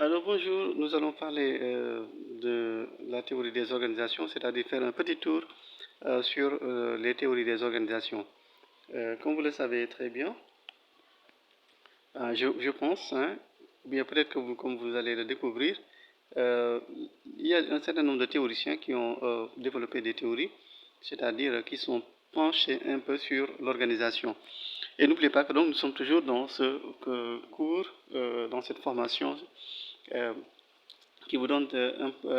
Alors bonjour, nous allons parler de la théorie des organisations, c'est-à-dire faire un petit tour sur les théories des organisations. Comme vous le savez très bien, je pense, ou bien peut-être que comme vous allez le découvrir, euh, il y a un certain nombre de théoriciens qui ont développé des théories, c'est-à-dire qui sont penchés un peu sur l'organisation. Et n'oubliez pas que donc nous sommes toujours dans ce cours, dans cette formation euh, qui vous donne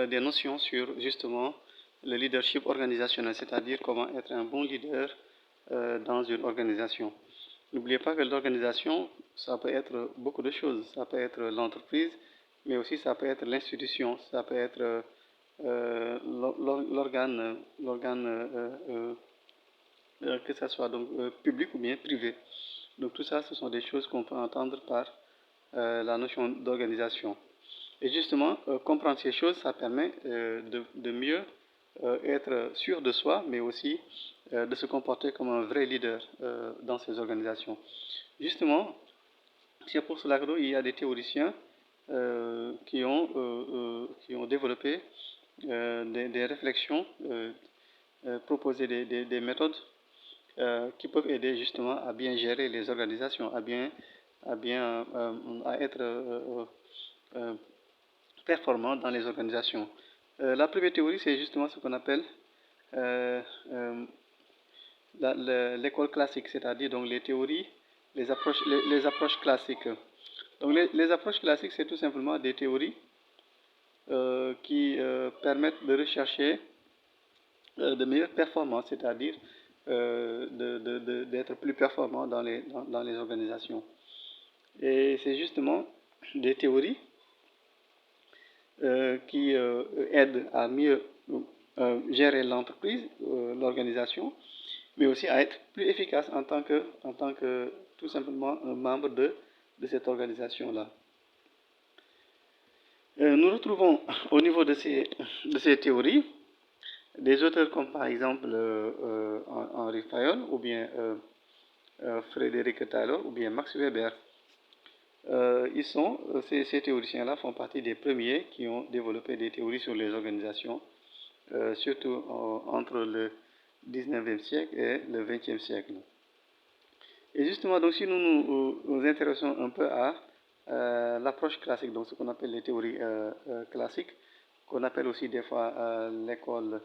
des notions sur justement le leadership organisationnel, c'est-à-dire comment être un bon leader dans une organisation. N'oubliez pas que l'organisation, ça peut être beaucoup de choses. Ça peut être l'entreprise, mais aussi ça peut être l'institution, ça peut être l'organe que ce soit donc public ou bien privé. Donc tout ça, ce sont des choses qu'on peut entendre par la notion d'organisation. Et justement, comprendre ces choses, ça permet de mieux être sûr de soi, mais aussi de se comporter comme un vrai leader dans ces organisations. Justement, c'est pour cela qu'il y a des théoriciens qui ont développé des réflexions, proposé des méthodes qui peuvent aider justement à bien gérer les organisations, à être euh, performant dans les organisations. La première théorie, c'est justement ce qu'on appelle euh, euh, l'école classique, c'est-à-dire donc les théories, les approches classiques. Donc les approches classiques, c'est tout simplement des théories qui permettent de rechercher de meilleures performances, c'est-à-dire d'être plus performant dans les organisations. Et c'est justement des théories qui aident à mieux gérer l'entreprise, l'organisation, mais aussi à être plus efficace en tant que tout simplement un membre de cette organisation-là. Nous retrouvons au niveau de ces théories des auteurs comme par exemple Henri Fayol ou bien Frédéric Taylor ou bien Max Weber. Ces théoriciens-là font partie des premiers qui ont développé des théories sur les organisations, surtout entre le 19e siècle et le 20e siècle. Et justement, donc, si nous intéressons un peu à l'approche classique, donc ce qu'on appelle les théories classiques, qu'on appelle aussi des fois l'école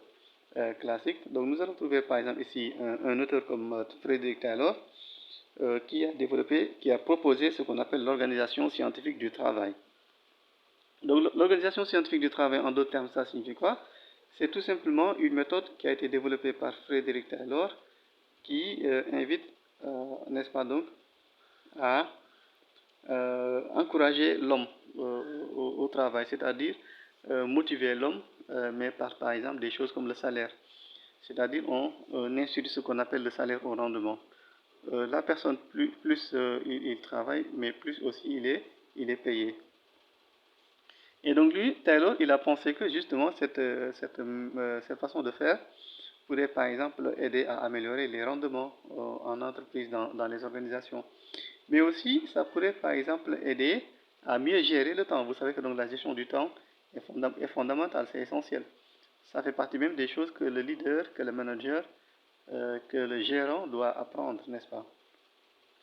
classique. Donc nous allons trouver par exemple ici un auteur comme Frédéric Taylor qui a proposé ce qu'on appelle l'organisation scientifique du travail. Donc l'organisation scientifique du travail, en d'autres termes, ça signifie quoi? C'est tout simplement une méthode qui a été développée par Frédéric Taylor qui invite, n'est-ce pas donc, à encourager l'homme au travail, c'est-à-dire motiver l'homme, mais par exemple des choses comme le salaire. C'est-à-dire on institue ce qu'on appelle le salaire au rendement. La personne, plus il travaille, mais plus aussi il est payé. Et donc lui, Taylor, il a pensé que justement cette façon de faire pourrait par exemple aider à améliorer les rendements en entreprise, dans les organisations. Mais aussi, ça pourrait par exemple aider à mieux gérer le temps. Vous savez que donc la gestion du temps est fondamentale, c'est essentiel. Ça fait partie même des choses que le leader, que le manager, que le gérant doit apprendre, n'est-ce pas?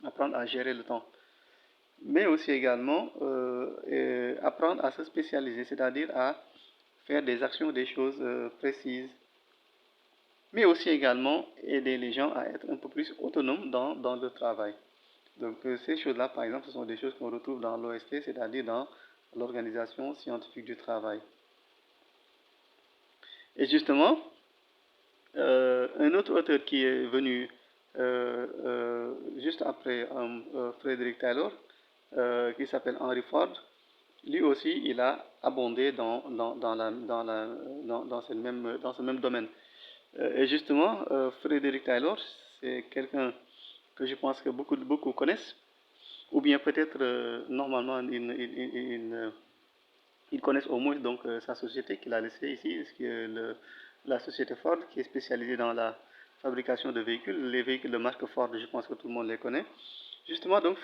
Apprendre à gérer le temps. Mais aussi également apprendre à se spécialiser, c'est-à-dire à faire des actions, des choses précises. Mais aussi également aider les gens à être un peu plus autonomes dans le travail. Donc ces choses-là, par exemple, ce sont des choses qu'on retrouve dans l'OST, c'est-à-dire dans l'Organisation scientifique du travail. Et justement, un autre auteur qui est venu juste après Frédéric Taylor, qui s'appelle Henry Ford, lui aussi, il a abondé dans ce même domaine. Et justement, Frédéric Taylor, c'est quelqu'un que je pense que beaucoup connaissent, ou bien peut-être normalement ils connaissent au moins donc sa société qu'il a laissée ici, la société Ford, qui est spécialisée dans la fabrication de véhicules. Les véhicules de marque Ford, je pense que tout le monde les connaît. Justement, donc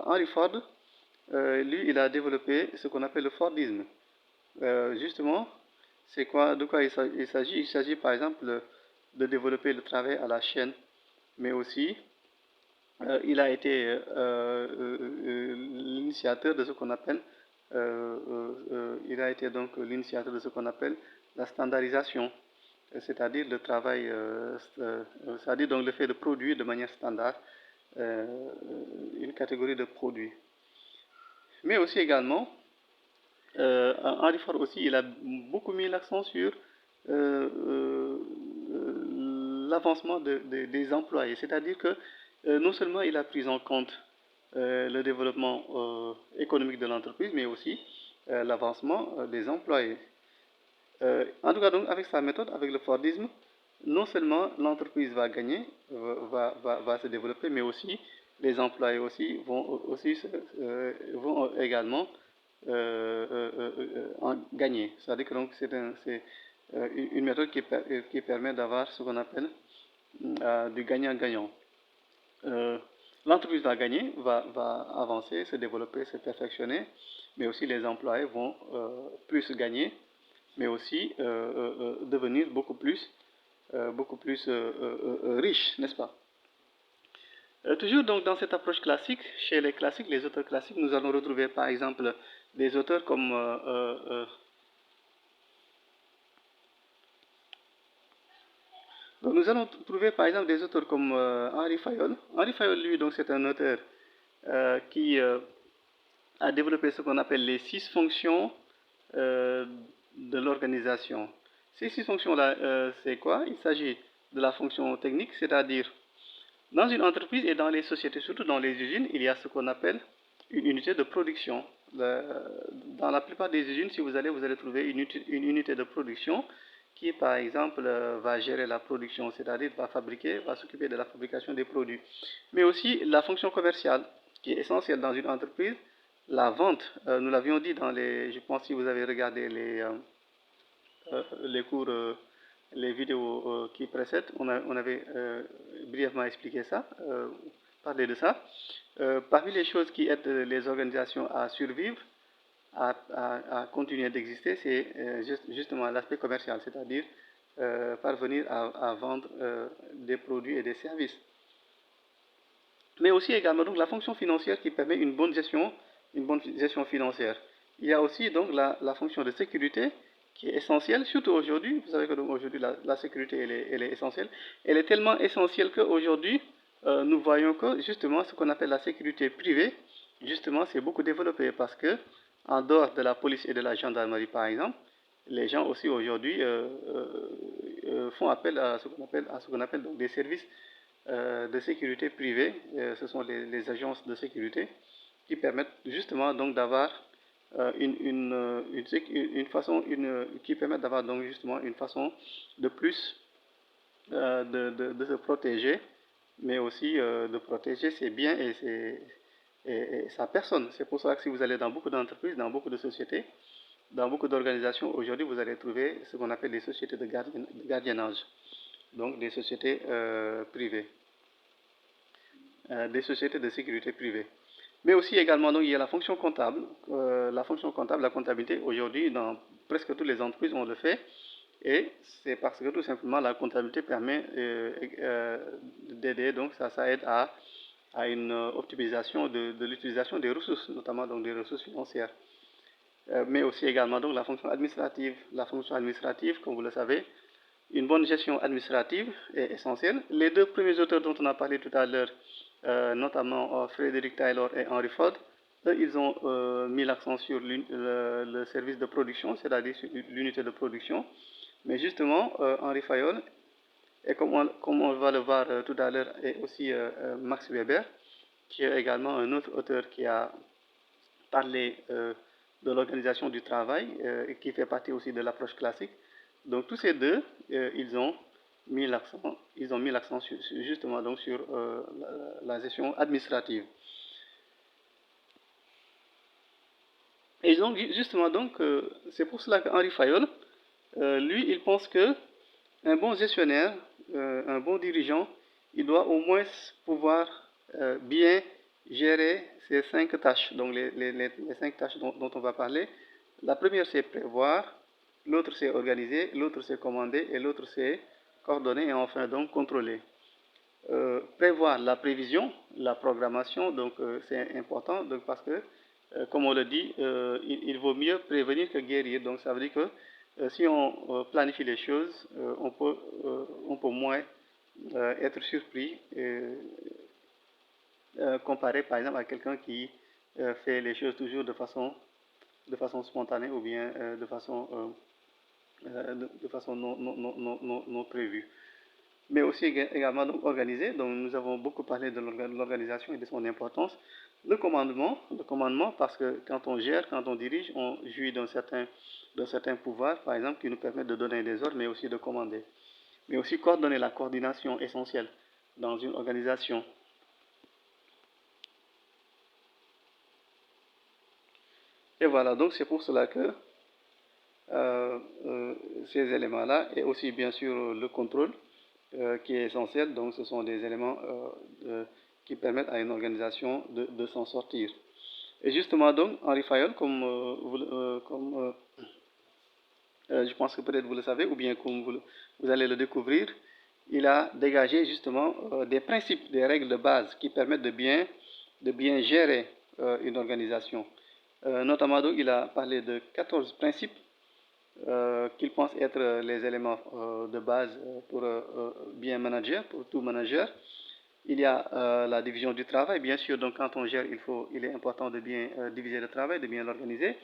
Henry Ford, lui, il a développé ce qu'on appelle le Fordisme. Justement, c'est quoi, de quoi il s'agit? Il s'agit par exemple de développer le travail à la chaîne, mais aussi il a été l'initiateur de ce qu'on appelle, il a été donc l'initiateur de ce qu'on appelle la standardisation, c'est-à-dire le travail, c'est-à-dire donc le fait de produire de manière standard une catégorie de produits. Mais aussi également, Henry Ford aussi, il a beaucoup mis l'accent sur l'avancement des employés, c'est-à-dire que non seulement il a pris en compte le développement économique de l'entreprise, mais aussi l'avancement des employés. En tout cas, donc, avec sa méthode, avec le Fordisme, non seulement l'entreprise va gagner, va se développer, mais aussi les employés aussi vont également en gagner. C'est-à-dire que donc c'est une méthode qui permet d'avoir ce qu'on appelle du gagnant-gagnant. L'entreprise va gagner, va avancer, se développer, se perfectionner, mais aussi les employés vont plus gagner, mais aussi devenir beaucoup plus riches, n'est-ce pas? Toujours donc dans cette approche classique, chez les classiques, les auteurs classiques, nous allons retrouver par exemple des auteurs comme donc nous allons trouver par exemple des auteurs comme Henri Fayol. Henri Fayol, lui, donc c'est un auteur qui a développé ce qu'on appelle les 6 fonctions de l'organisation. Ces 6 fonctions-là, c'est quoi? Il s'agit de la fonction technique, c'est-à-dire dans une entreprise et dans les sociétés, surtout dans les usines, il y a ce qu'on appelle une unité de production. Dans la plupart des usines, si vous allez trouver une unité de production qui, par exemple, va gérer la production, c'est-à-dire va s'occuper de la fabrication des produits. Mais aussi la fonction commerciale, qui est essentielle dans une entreprise. La vente, nous l'avions dit dans je pense si vous avez regardé les cours, les vidéos qui précèdent, on avait brièvement expliqué ça, parlé de ça. Parmi les choses qui aident les organisations à survivre, à continuer d'exister, c'est justement l'aspect commercial, c'est-à-dire parvenir à vendre des produits et des services. Mais aussi également donc la fonction financière qui permet une bonne gestion financière. Il y a aussi donc la fonction de sécurité qui est essentielle, surtout aujourd'hui. Vous savez que aujourd'hui la sécurité elle est essentielle. Elle est tellement essentielle qu'aujourd'hui nous voyons que justement ce qu'on appelle la sécurité privée, justement c'est beaucoup développé parce que en dehors de la police et de la gendarmerie par exemple, les gens aussi aujourd'hui font appel à ce qu'on appelle donc des services de sécurité privée. Ce sont les agences de sécurité qui permettent justement donc d'avoir qui permettent d'avoir donc justement une façon de plus de se protéger, mais aussi de protéger ses biens et sa personne. C'est pour ça que si vous allez dans beaucoup d'entreprises, dans beaucoup de sociétés, dans beaucoup d'organisations, aujourd'hui vous allez trouver ce qu'on appelle des sociétés de gardiennage, donc des sociétés privées. Des sociétés de sécurité privée. Mais aussi également, donc, il y a la fonction comptable. La fonction comptable, la comptabilité, aujourd'hui, dans presque toutes les entreprises, on le fait. Et c'est parce que tout simplement, la comptabilité permet d'aider, donc ça aide à une optimisation de l'utilisation des ressources, notamment donc des ressources financières. Mais aussi également donc la fonction administrative. La fonction administrative, comme vous le savez, une bonne gestion administrative est essentielle. Les deux premiers auteurs dont on a parlé tout à l'heure, notamment Frédéric Taylor et Henry Ford, eux, ils ont mis l'accent sur le service de production, c'est-à-dire sur l'unité de production. Mais justement, Henry Fayol, et comme on va le voir tout à l'heure, et aussi Max Weber, qui est également un autre auteur qui a parlé de l'organisation du travail, et qui fait partie aussi de l'approche classique. Donc tous ces deux, ils ont mis l'accent justement donc sur la gestion administrative. Et donc justement donc c'est pour cela que Henry Fayol, lui, il pense que un bon gestionnaire, un bon dirigeant, il doit au moins pouvoir bien gérer ces 5 tâches. Donc les 5 tâches dont on va parler. La première c'est prévoir, l'autre c'est organiser, l'autre c'est commander et l'autre c'est coordonner et enfin donc contrôler. Prévoir la prévision, la programmation, donc c'est important donc, parce que comme on le dit, il vaut mieux prévenir que guérir. Donc ça veut dire que si on planifie les choses, on peut moins être surpris comparé par exemple à quelqu'un qui fait les choses toujours de façon spontanée ou bien de façon non prévue. Mais aussi également donc, organisé. Donc nous avons beaucoup parlé de l'organisation et de son importance. Le commandement parce que quand on gère, quand on dirige, on jouit d'un certain pouvoir, par exemple, qui nous permet de donner des ordres, mais aussi de commander. Mais aussi coordonner la coordination essentielle dans une organisation. Et voilà, donc c'est pour cela que ces éléments-là, et aussi bien sûr le contrôle, qui est essentiel. Donc ce sont des éléments qui permettent à une organisation de s'en sortir. Et justement donc, Henri Fayol, comme je pense que peut-être vous le savez, ou bien comme vous allez le découvrir, il a dégagé justement des principes, des règles de base qui permettent de bien gérer une organisation. Notamment donc, il a parlé de 14 principes qu'il pense être les éléments de base pour bien manager, pour tout manager. Il y a la division du travail, bien sûr, donc quand on gère, il est important de bien diviser le travail, de bien l'organiser.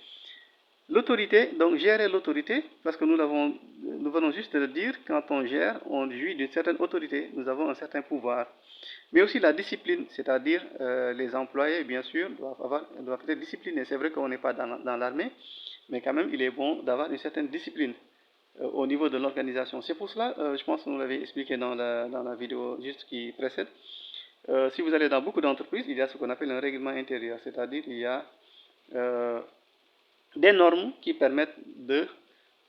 L'autorité, donc gérer l'autorité, parce que nous venons juste de le dire, quand on gère, on jouit d'une certaine autorité, nous avons un certain pouvoir. Mais aussi la discipline, c'est-à-dire les employés, bien sûr, doivent être disciplinés. C'est vrai qu'on n'est pas dans l'armée, mais quand même, il est bon d'avoir une certaine discipline au niveau de l'organisation. C'est pour cela, je pense que nous l'avez expliqué dans la vidéo juste qui précède. Si vous allez dans beaucoup d'entreprises, il y a ce qu'on appelle un règlement intérieur, c'est-à-dire il y a des normes qui permettent de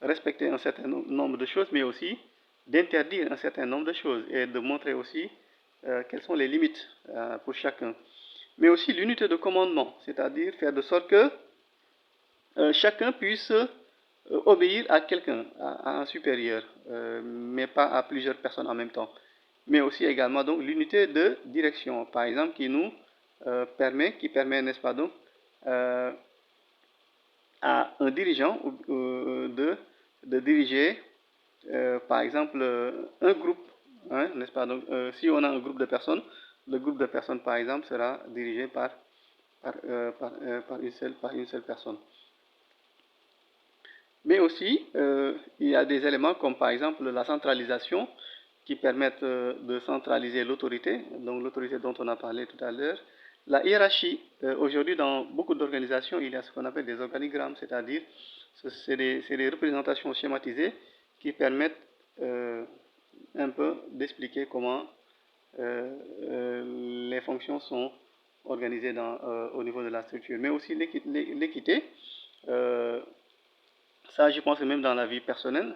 respecter un certain nombre de choses, mais aussi d'interdire un certain nombre de choses et de montrer aussi quelles sont les limites pour chacun. Mais aussi l'unité de commandement, c'est-à-dire faire de sorte que chacun puisse obéir à quelqu'un, à un supérieur, mais pas à plusieurs personnes en même temps. Mais aussi également donc l'unité de direction, par exemple, qui permet, n'est-ce pas donc, à un dirigeant de diriger, par exemple, un groupe, hein, n'est-ce pas? Donc, si on a un groupe de personnes, le groupe de personnes, par exemple, sera dirigé par une seule personne. Mais aussi, il y a des éléments comme par exemple la centralisation qui permettent de centraliser l'autorité, donc l'autorité dont on a parlé tout à l'heure. La hiérarchie, aujourd'hui dans beaucoup d'organisations, il y a ce qu'on appelle des organigrammes, c'est-à-dire c'est des représentations schématisées qui permettent un peu d'expliquer comment les fonctions sont organisées au niveau de la structure. Mais aussi l'équité, ça je pense que même dans la vie personnelle,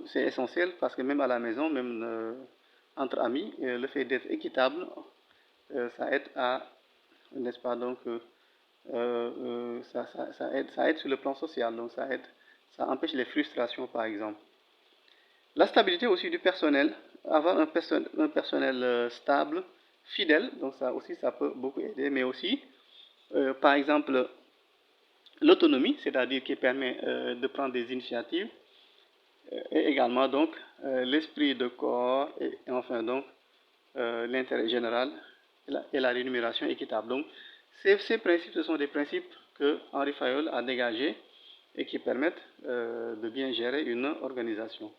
c'est essentiel parce que même à la maison, même entre amis, le fait d'être équitable, ça aide à, n'est-ce pas, donc ça aide sur le plan social, donc ça empêche les frustrations par exemple. La stabilité aussi du personnel, avoir un personnel stable, fidèle, donc ça aussi ça peut beaucoup aider, mais aussi par exemple l'autonomie, c'est-à-dire qui permet de prendre des initiatives, et également donc l'esprit de corps et enfin donc l'intérêt général et la rémunération équitable. Donc ces principes, ce sont des principes que Henri Fayol a dégagés et qui permettent de bien gérer une organisation.